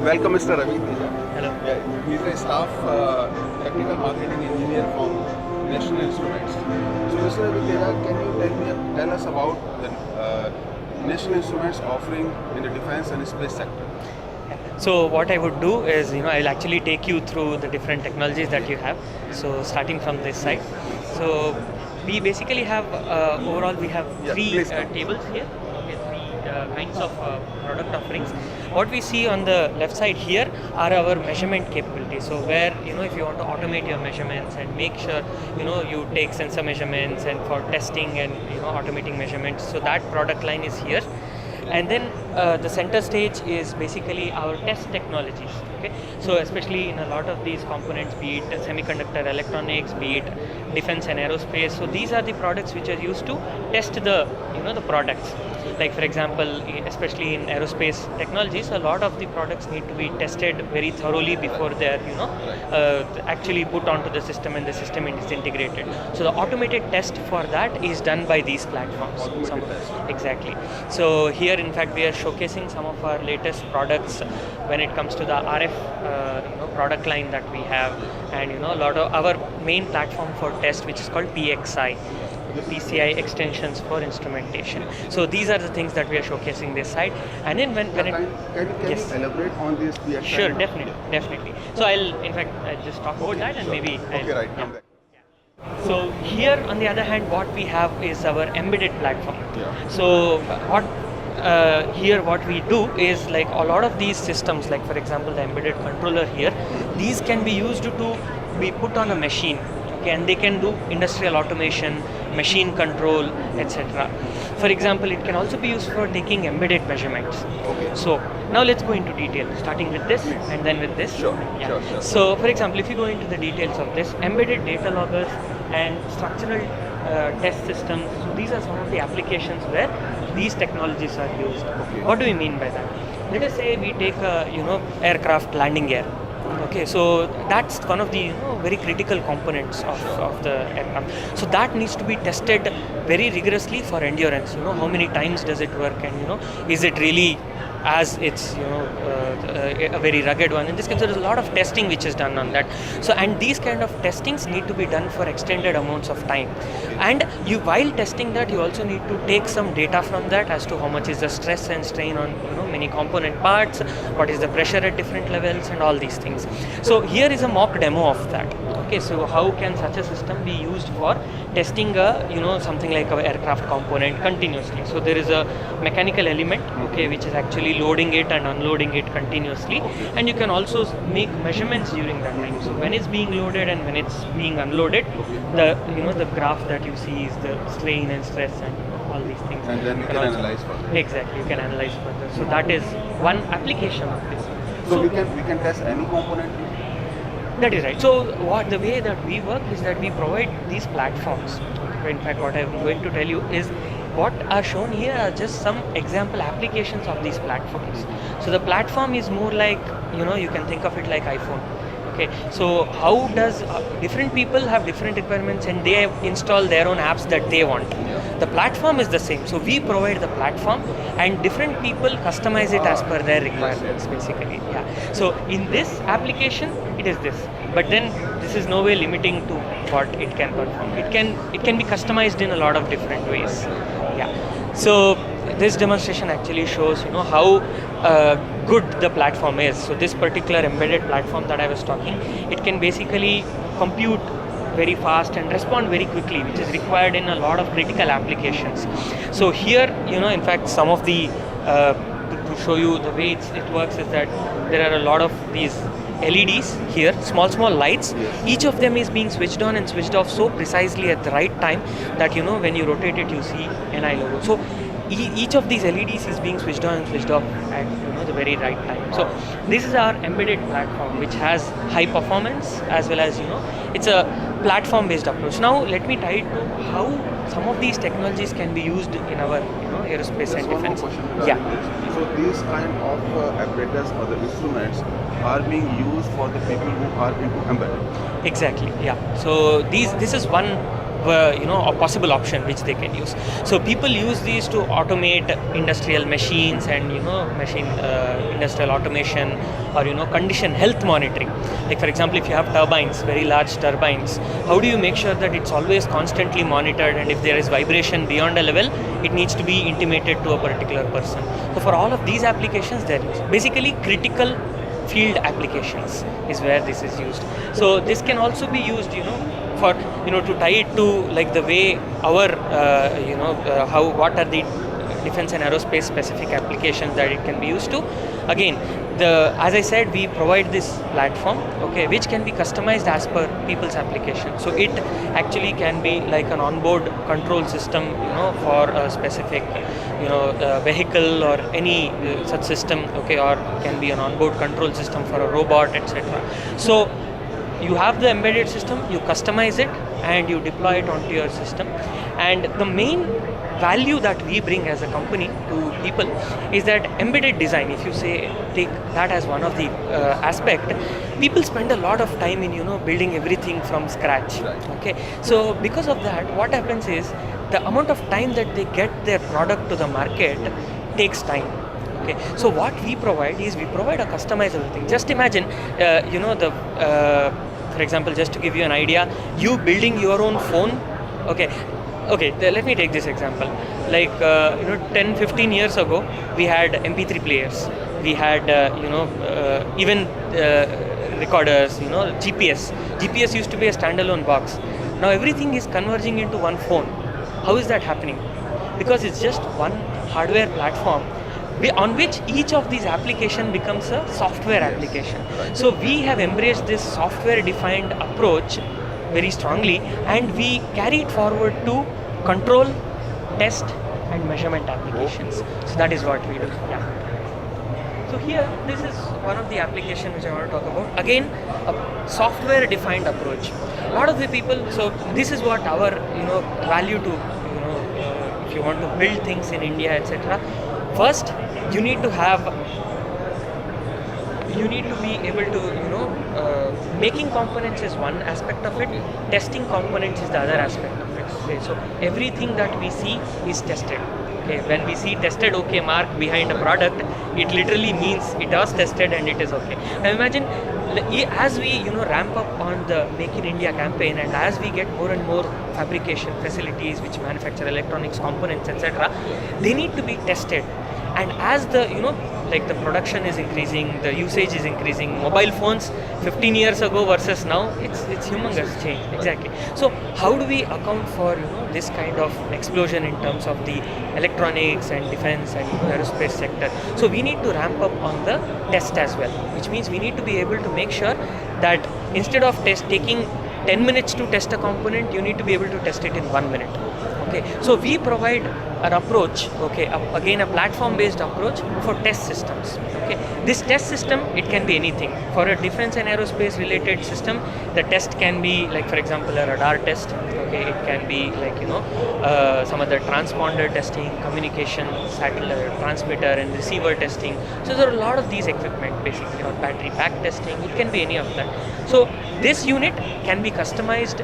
Welcome, Mr. Ravi Teja. Hello. Yeah, he's a staff technical marketing engineer from National Instruments. So, Mr. Ravi Teja, can you tell us about the National Instruments offering in the defense and space sector? So what I would do is, I'll actually take you through the different technologies that you have. So starting from this side. So we basically have, overall we have three tables here. Okay, three kinds of product offerings. What we see on the left side here are our measurement capabilities. So where, if you want to automate your measurements and make sure, you take sensor measurements and for testing and, automating measurements. So that product line is here. And then the center stage is basically our test technologies. Okay, so especially in a lot of these components, be it semiconductor electronics, be it defense and aerospace. So these are the products which are used to test the the products. Like for example, especially in aerospace technologies, a lot of the products need to be tested very thoroughly before they're actually put onto the system and the system is integrated. So the automated test for that is done by these platforms. Exactly. So here, in fact, we are showcasing some of our latest products when it comes to the RF product line that we have, and a lot of our main platform for test, which is called PXI. PCI extensions for instrumentation. So these are the things that we are showcasing this side. And then when can you elaborate on this PXI? Sure, definitely. So I'll just talk about that and maybe come back. So here on the other hand, what we have is our embedded platform. Yeah. So what we do is, like, a lot of these systems, like for example the embedded controller here, these can be used to be put on a machine. And they can do industrial automation, machine control, etc. For example, it can also be used for taking embedded measurements. Okay. So now let's go into detail, starting with this and then with this. Sure. So for example, if you go into the details of this, embedded data loggers and structural test systems, so these are some of the applications where these technologies are used. Okay. What do we mean by that? Let us say we take a aircraft landing gear. Okay, so that's one of the very critical components of the aircraft. So that needs to be tested very rigorously for endurance. How many times does it work, and is it really as it's a very rugged one. In this case, there is a lot of testing which is done on that. So and these kind of testings need to be done for extended amounts of time. And while testing that, you also need to take some data from that as to how much is the stress and strain on many component parts, what is the pressure at different levels, and all these things. So here is a mock demo of that. Okay, so how can such a system be used for testing something like an aircraft component continuously? So there is a mechanical element, okay, which is actually loading it and unloading it continuously, and you can also make measurements during that time. So when it's being loaded and when it's being unloaded, the graph that you see is the strain and stress and all these things. And then you can analyze further. Exactly, you can analyze further. So that is one application of this. So we can test any component. That is right. So the way that we work is that we provide these platforms. In fact, what I'm going to tell you is what are shown here are just some example applications of these platforms. So the platform is more like, you can think of it like iPhone. Okay, so how does different people have different requirements and they install their own apps that they want. The platform is the same. So we provide the platform and different people customize it as per their requirements, basically. Yeah. So in this application, it is this. But then this is no way limiting to what it can perform. It can be customized in a lot of different ways. Yeah. So this demonstration actually shows how good the platform is. So this particular embedded platform that I was talking, it can basically compute very fast and respond very quickly, which is required in a lot of critical applications. So here, in fact, some of the to show you the way it works is that there are a lot of these LEDs here, small lights. Each of them is being switched on and switched off so precisely at the right time that when you rotate it, you see NI logo. So each of these LEDs is being switched on and switched off at the very right time. So this is our embedded platform, which has high performance as well as it's a platform based approach. Now let me tie it to how some of these technologies can be used in our aerospace and defense. Yeah. So these kind of apparatus or the instruments are being used for the people who are into embedded. Exactly. Yeah. So this is one a possible option which they can use. So people use these to automate industrial machines and machine industrial automation, or condition health monitoring. Like for example, if you have turbines, very large turbines, how do you make sure that it's always constantly monitored, and if there is vibration beyond a level, it needs to be intimated to a particular person. So for all of these applications, there is basically critical field applications is where this is used. So this can also be used for to tie it to like the way our what are the defense and aerospace specific applications that it can be used to. Again, as I said, we provide this platform, okay, which can be customized as per people's application. So it actually can be like an onboard control system, for a specific, vehicle or any such system, okay, or can be an onboard control system for a robot, etc. So you have the embedded system, you customize it, and you deploy it onto your system. And the main value that we bring as a company to people is that embedded design, if you take that as one of the aspect, people spend a lot of time in building everything from scratch. Okay, so because of that, what happens is the amount of time that they get their product to the market takes time. Okay, so what we provide is we provide a customizable thing. Just imagine, for example, just to give you an idea, you building your own phone. Okay, let me take this example. Like 10-15 years ago, we had MP3 players. We had even recorders. GPS. GPS used to be a standalone box. Now everything is converging into one phone. How is that happening? Because it's just one hardware platform on which each of these application becomes a software application. So we have embraced this software-defined approach very strongly, and we carry it forward to control, test, and measurement applications. So that is what we do. Yeah. So here, this is one of the applications which I want to talk about. Again, a software-defined approach. A lot of the people. So this is what our value to if you want to build things in India, etc. First, you need to be able to making components is one aspect of it, testing components is the other aspect of it. Okay, so everything that we see is tested. Okay, when we see tested okay mark behind a product, it literally means it was tested and it is okay. Now imagine, as we ramp up on the Make in India campaign, and as we get more and more fabrication facilities which manufacture electronics components, etc., they need to be tested. And as the the production is increasing, the usage is increasing. Mobile phones 15 years ago versus now, it's humongous change. Exactly. So how do we account for this kind of explosion in terms of the electronics and defense and aerospace sector? So we need to ramp up on the test as well, which means we need to be able to make sure that instead of taking 10 minutes to test a component, you need to be able to test it in 1 minute. Okay, so we provide an approach, okay, again a platform-based approach for test systems. Okay, this test system, it can be anything. For a defense and aerospace related system, the test can be like, for example, a radar test. Okay, it can be like some other transponder testing, communication, satellite transmitter and receiver testing. So there are a lot of these equipment, basically, or battery pack testing. It can be any of that. So this unit can be customized to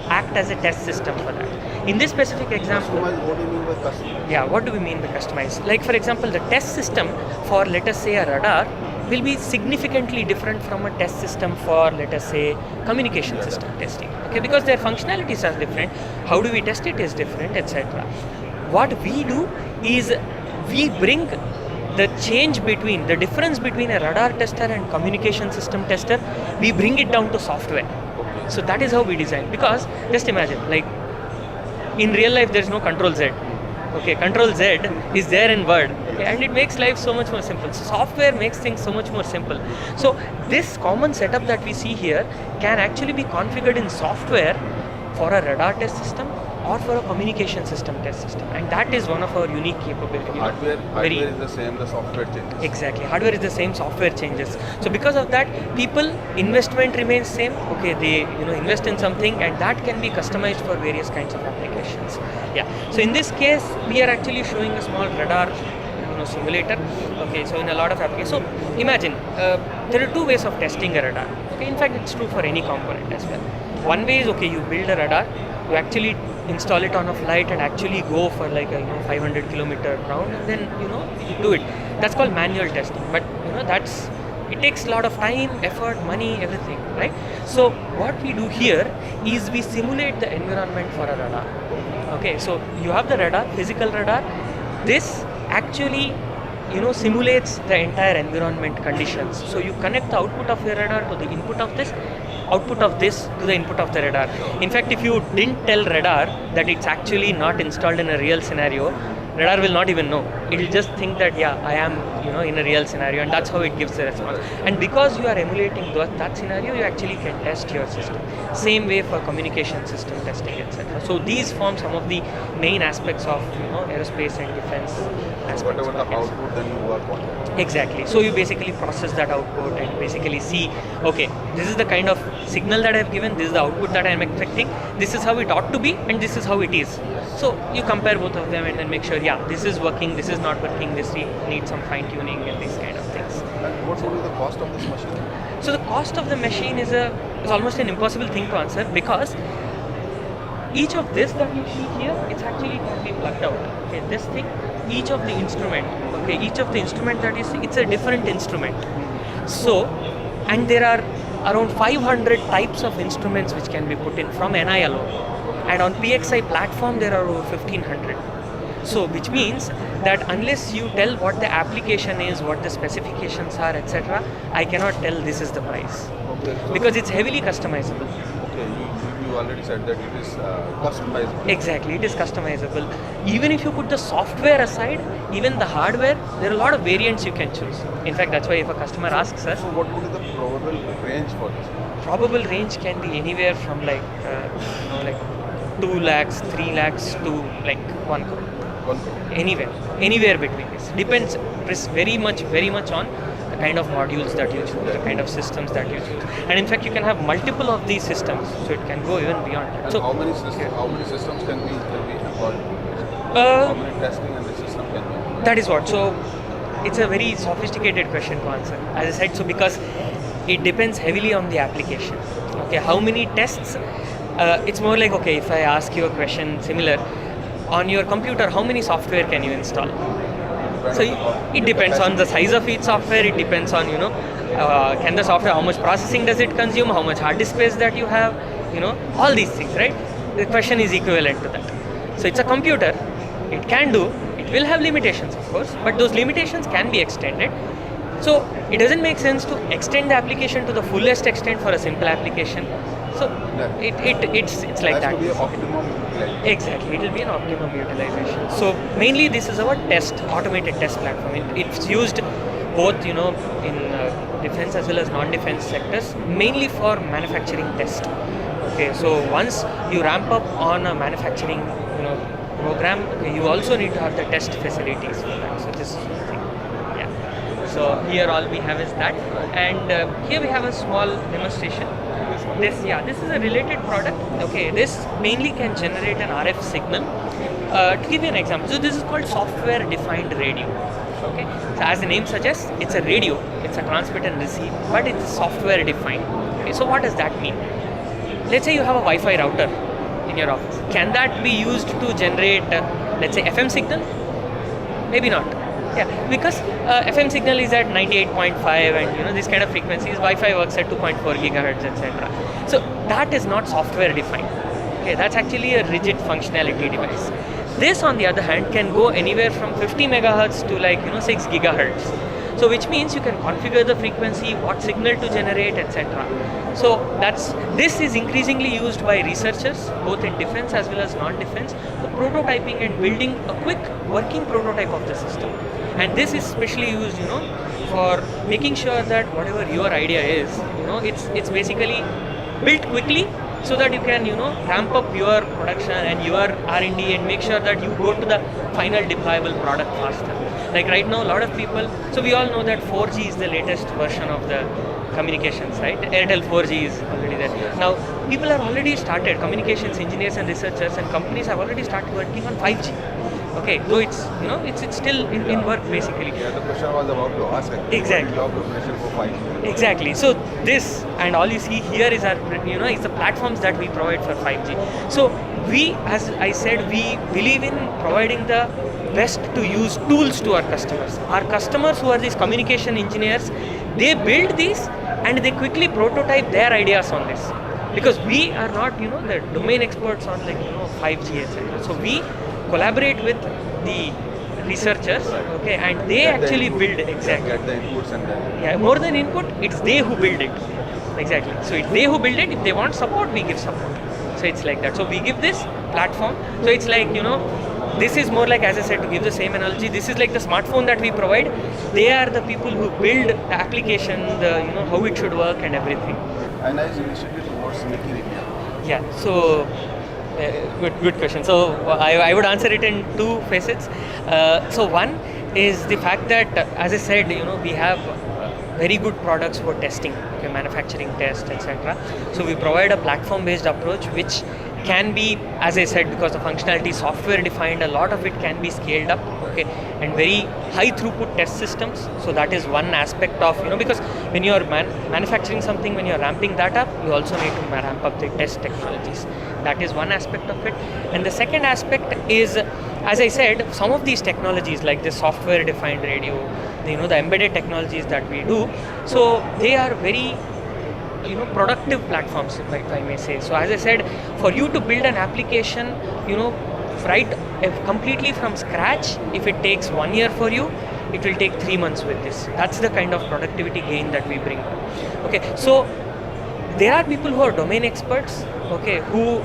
act as a test system for that. In this specific example, What do you mean by customized? Yeah, what do we mean by customized? Like for example, the test system for, let us say, a radar will be significantly different from a test system for, let us say, communication system testing. Okay, because their functionalities are different. How do we test it is different, etc. What we do is we bring the difference between a radar tester and communication system tester, we bring it down to software. Okay. So that is how we design. Because just imagine, like in real life, there is no Control Z. Okay, Control Z is there in Word, okay, and it makes life so much more simple. So software makes things so much more simple. So this common setup that we see here can actually be configured in software for a radar test system or for a communication system test system, and that is one of our unique capabilities. Hardware is the same, the software changes. Exactly, hardware is the same, software changes. So because of that, investment remains same. Okay, they invest in something, and that can be customized for various kinds of applications. Yeah. So in this case, we are actually showing a small radar simulator. Okay, so in a lot of applications. So imagine there are two ways of testing a radar. Okay, in fact, it's true for any component as well. One way is, okay, you build a radar, you actually install it on a flight and actually go for like a 500 kilometer round, and then you do it. That's called manual testing. But it takes a lot of time, effort, money, everything, right? So what we do here is we simulate the environment for a radar. Okay, so you have the radar, physical radar. This actually simulates the entire environment conditions. So you connect the output of your radar to the input of this, output of this to the input of the radar. In fact, if you didn't tell radar that it's actually not installed in a real scenario, radar will not even know. It will just think that I am in a real scenario, and that's how it gives the response. And because you are emulating that scenario, you actually can test your system. Same way for communication system testing, etc. So these form some of the main aspects of aerospace and defense aspects. Whatever the output, then you work on it. Exactly. So you basically process that output and basically see, okay, this is the kind of signal that I have given, this is the output that I am expecting, this is how it ought to be, and this is how it is. So you compare both of them and then make sure, this is working, this is not working, this needs some fine tuning and these kind of things. And what would be the cost of this machine? So the cost of the machine is almost an impossible thing to answer, because each of this that you see here, it's actually can be plugged out. Okay, this thing, each of the instrument that you see, it's a different instrument. So, and there are around 500 types of instruments which can be put in from NI alone. And on PXI platform, there are over 1500. So, which means that unless you tell what the application is, what the specifications are, etc., I cannot tell this is the price. Okay. So Because it's heavily customizable. okay, you already said that it is customizable. Exactly, it is customizable. Even if you put the software aside, even the hardware, there are a lot of variants you can choose. In fact, that's why if a customer asks us, So what would be the probable range for this? probable range can be anywhere from like 2 lakhs, 3 lakhs to like 1 crore. 1 crore. Anywhere between this. Depends very much on the kind of modules that you choose, the kind of systems that you choose. And in fact, you can have multiple of these systems, so it can go even beyond that. And So how many systems can be employed? How many testing and the system can be? that is what. So it's a very sophisticated question to answer. As I said, so because it depends heavily on the application. Okay, how many tests? It's more like, okay, if I ask you a question similar, on your computer, how many software can you install? So it depends on the size of each software. It depends on can the software, how much processing does it consume, how much hard disk space that you have, all these things, right? The question is equivalent to that. So it's a computer. It can do. It will have limitations, of course, but those limitations can be extended. So it doesn't make sense to extend the application to the fullest extent for a simple application. So it's like It has that. to be optimum utilization. Exactly, it will be an optimum utilization. So mainly this is our automated test platform. It's used both, in defense as well as non-defense sectors, mainly for manufacturing test. Okay, so once you ramp up on a manufacturing, program, okay, you also need to have the test facilities for that. So this is the thing. Yeah. So here all we have is that, and here we have a small demonstration. This is a related product. Okay, this mainly can generate an RF signal. To give you an example, so this is called software-defined radio. Okay, so as the name suggests, it's a radio. It's a transmit and receive, but it's software-defined. Okay, so what does that mean? Let's say you have a Wi-Fi router in your office. Can that be used to generate, let's say, FM signal? Maybe not. Yeah, because FM signal is at 98.5 and these kind of frequencies. Wi-Fi works at 2.4 gigahertz, etc. So that is not software defined. Okay, that's actually a rigid functionality device. This, on the other hand, can go anywhere from 50 megahertz to 6 gigahertz. So which means you can configure the frequency, what signal to generate, etc. So this is increasingly used by researchers, both in defense as well as non-defense, for prototyping and building a quick working prototype of the system. And this is specially used, for making sure that whatever your idea is, it's basically built quickly, so that you can, ramp up your production and your R&D and make sure that you go to the final deployable product faster. Like right now, a lot of people, so we all know that 4G is the latest version of the communications, right? Airtel 4G is already there. Now, people have already started, communications engineers and researchers and companies have already started working on 5G. Okay, though it's still in work basically. Yeah, the question was about to ask actually. Exactly. What is your preparation for 5G? Exactly. So this and all you see here is our is the platforms that we provide for 5G. So we, as I said, we believe in providing the best to use tools to our customers. Our customers who are these communication engineers, they build these and they quickly prototype their ideas on this. Because we are not the domain experts on 5G etc. So we collaborate with the researchers, okay, and they Get the actually input, build exactly. Get the inputs and then. Yeah, more than input, it's they who build it. Exactly. So it's they who build it. If they want support, we give support. So it's like that. So we give this platform. So it's like this is more like, as I said, to give the same analogy. This is like the smartphone that we provide. They are the people who build the application, the how it should work and everything. A nice initiative towards making India. Yeah. So good question. So I would answer it in two facets. So one is the fact that, as I said, we have very good products for testing, okay, manufacturing test, etc. So we provide a platform-based approach which can be, as I said, because the functionality is software defined, a lot of it can be scaled up, okay, and very high throughput test systems. So that is one aspect of, because when you are manufacturing something, when you are ramping that up, you also need to ramp up the test technologies. That is one aspect of it. And the second aspect is, as I said, some of these technologies like the software defined radio, the embedded technologies that we do, so they are very productive platforms, if I may say. So as I said, for you to build an application, right, completely from scratch, if it takes 1 year for you, it will take 3 months with this. That's the kind of productivity gain that we bring. Okay, so there are people who are domain experts, okay, who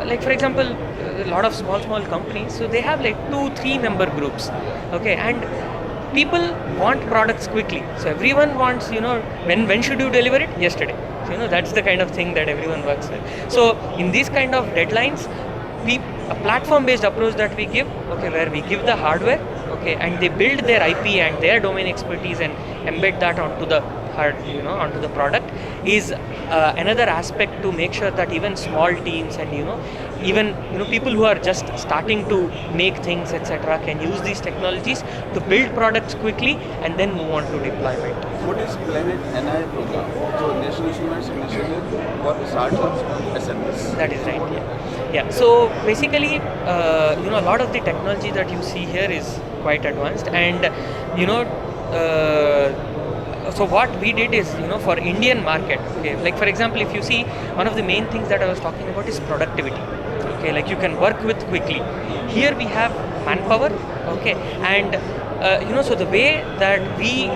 like for example, a lot of small companies, so they have like 2-3 member groups, okay, and people want products quickly. So everyone wants, when should you deliver it? Yesterday. So, that's the kind of thing that everyone works with. So in these kind of deadlines, a platform-based approach that we give, okay, where we give the hardware, okay, and they build their IP and their domain expertise and embed that onto the onto the product, is another aspect to make sure that even small teams and even people who are just starting to make things etc. can use these technologies to build products quickly and then move on to deployment. What is Planet NI program? So National Instruments Initiative for startups and SMEs. That is right. Yeah. So basically, a lot of the technology that you see here is quite advanced, and so what we did is, for Indian market, okay, like for example, if you see, one of the main things that I was talking about is productivity. Okay, like you can work with quickly. Here we have manpower, okay, and so the way that we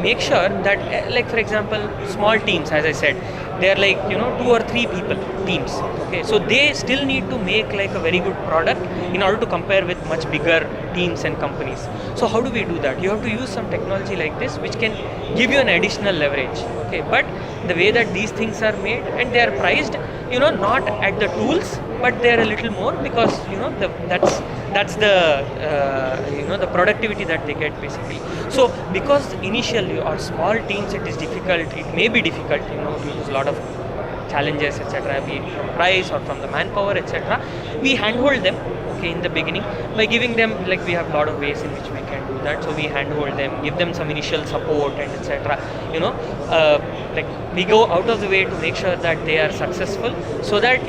make sure that, like for example, small teams, as I said, they are like 2 or 3 people teams, okay, so they still need to make like a very good product in order to compare with much bigger teams and companies. So how do we do that? You have to use some technology like this which can give you an additional leverage, okay, but the way that these things are made and they are priced, not at the tools, but they are a little more, because that's the the productivity that they get basically. So because initially or small teams it is difficult, it may be difficult, due to a lot of challenges etc., be it from price or from the manpower etc. We handhold them, okay, in the beginning by giving them, like we have a lot of ways in which we can do that. So we handhold them, give them some initial support and etc. Like we go out of the way to make sure that they are successful, so that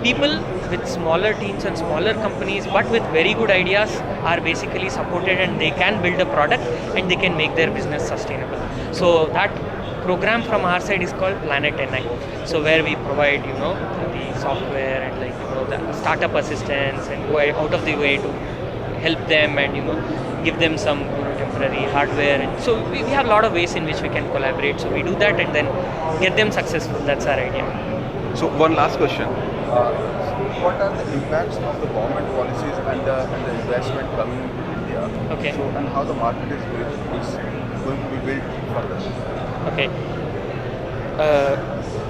people with smaller teams and smaller companies but with very good ideas are basically supported, and they can build a product and they can make their business sustainable. So that program from our side is called Planet NI. So where we provide the software and like the startup assistance and go out of the way to help them and give them some temporary hardware. And so we have a lot of ways in which we can collaborate. So we do that and then get them successful. That's our idea. So one last question. What are the impacts of the government policies and the investment coming into India? Okay. So, and how the market is going to be built further? Okay.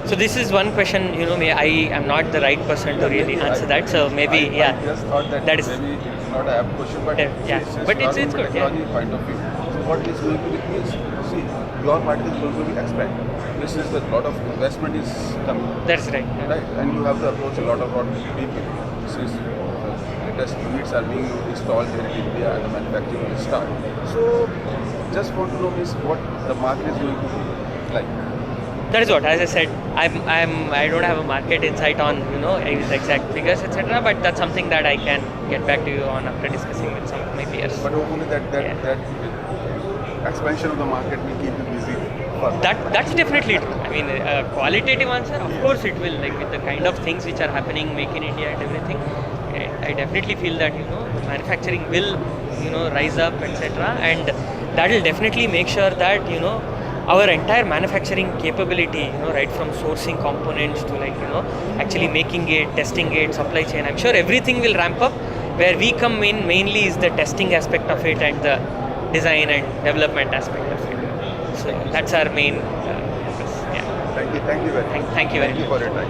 So this is one question, I am not the right person to really answer that. So maybe, I just thought that is maybe it's not a apt question, but it's good. Technology point of view. So what is going to be is, see, your market is going to be expand. This is a lot of investment is coming. That's right. Right, and you have to approach a lot of people. This is test units are being installed here in India and the manufacturing will start. So just want to know is what the market is going to be like. That is what, as I said, I don't have a market insight on exact figures, etc. But that's something that I can get back to you on after discussing with some of my peers. But hopefully that expansion of the market will keep you busy. That's definitely true. I mean, a qualitative answer, of course it will. Like with the kind of things which are happening, Make in India and everything, I definitely feel that the manufacturing will rise up, etc. And that will definitely make sure that our entire manufacturing capability, right from sourcing components to actually making it, testing it, supply chain. I'm sure everything will ramp up. Where we come in mainly is the testing aspect of it and the design and development aspect of it. So that's our main focus. Yeah. Thank you very much. Thank you very much. For your time.